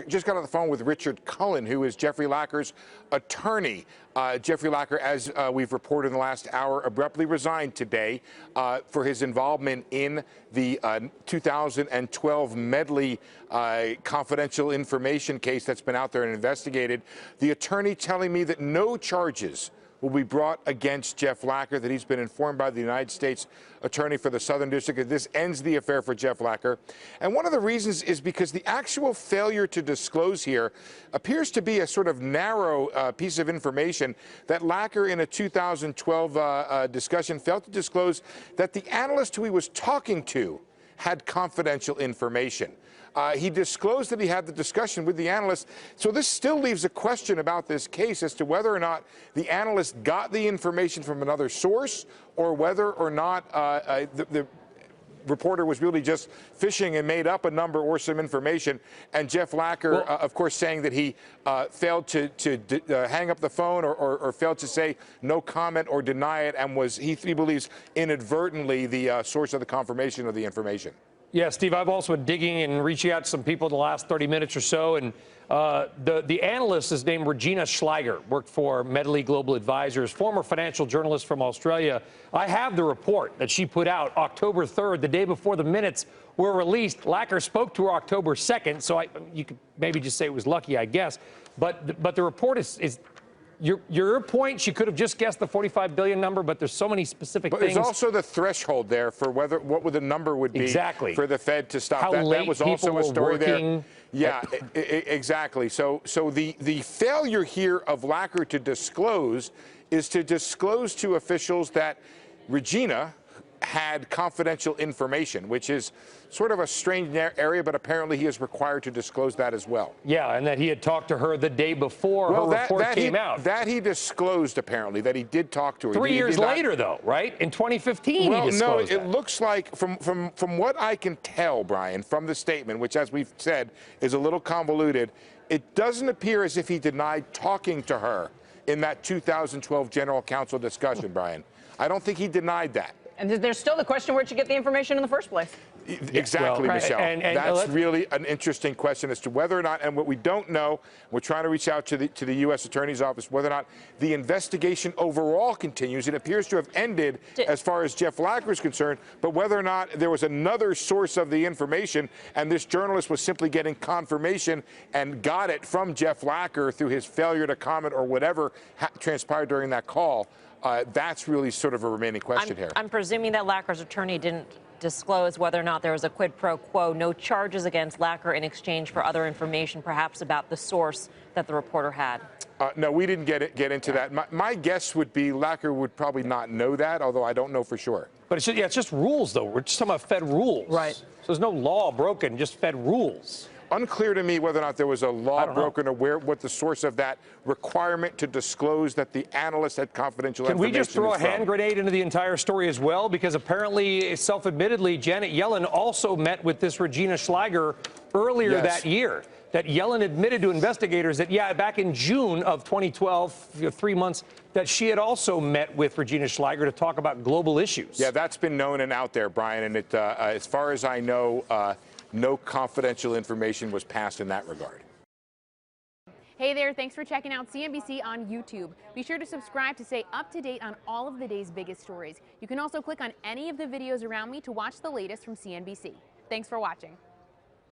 just got on the phone with Richard Cullen, who is Jeffrey Lacker's attorney. Jeffrey Lacker, as we've reported in the last hour, abruptly resigned today for his involvement in the 2012 Medley confidential information case that's been out there and investigated. The attorney telling me that no charges will be brought against Jeff Lacker, that he's been informed by the United States Attorney for the Southern District that this ends the affair for Jeff Lacker. And one of the reasons is because the actual failure to disclose here appears to be a sort of narrow piece of information that Lacker, in a 2012 discussion, failed to disclose that the analyst who he was talking to had confidential information. He disclosed that he had the discussion with the analyst. So this still leaves a question about this case as to whether or not the analyst got the information from another source, or whether or not the reporter was really just fishing and made up a number or some information. And Jeff Lacker, of course, saying that he failed to hang up the phone or failed to say no comment or deny it, and was, he believes, inadvertently the source of the confirmation of the information. Yeah, Steve, I've also been digging and reaching out to some people in the last 30 minutes or so, and the analyst is named Regina Schleicher, worked for Medley Global Advisors, former financial journalist from Australia. I have the report that she put out October 3rd, the day before the minutes were released. Lacker spoke to her October 2nd, so you could maybe just say it was lucky, I guess. But the report is your point, she could have just guessed the 45 billion number, but there's so many specific things. But there's also the threshold there for what would the number would be for the Fed to stop. How that late was also a story working. There. Yeah, exactly. So the failure here of Lacker to disclose is to disclose to officials that Regina had confidential information, which is sort of a strange area, but apparently he is required to disclose that as well. Yeah, and that he had talked to her the day before her report came out. That he disclosed, apparently, that he did talk to her. 3 years later, though, right? In 2015, well, he disclosed it looks like, from what I can tell, Brian, from the statement, which, as we've said, is a little convoluted, it doesn't appear as if he denied talking to her in that 2012 General Counsel discussion, Brian. I don't think he denied that. And there's still the question, where'd you get the information in the first place? Exactly, Michelle. And that's really an interesting question as to whether or not, and what we don't know, we're trying to reach out to the U.S. Attorney's Office, whether or not the investigation overall continues. It appears to have ended as far as Jeff Lacker is concerned, but whether or not there was another source of the information and this journalist was simply getting confirmation and got it from Jeff Lacker through his failure to comment or whatever transpired during that call, that's really sort of a remaining question here. I'm presuming that Lacker's attorney didn't disclose whether or not there was a quid pro quo, no charges against Lacker in exchange for other information, perhaps about the source that the reporter had. No, we didn't get into that. My guess would be Lacker would probably not know that, although I don't know for sure. But it's just rules, though. We're just talking about Fed rules. Right. So there's no law broken, just Fed rules. Unclear to me whether or not there was a law broken or what the source of that requirement to disclose that the analyst had confidential information. Can we just throw a hand grenade into the entire story as well? Because apparently, self-admittedly, Janet Yellen also met with this Regina Schleicher earlier that year. That Yellen admitted to investigators that, yeah, back in June of 2012, 3 months, that she had also met with Regina Schleicher to talk about global issues. Yeah, that's been known and out there, Brian. And it, as far as I know, no confidential information was passed in that regard. Hey there, thanks for checking out CNBC on YouTube. Be sure to subscribe to stay up to date on all of the day's biggest stories. You can also click on any of the videos around me to watch the latest from CNBC. Thanks for watching.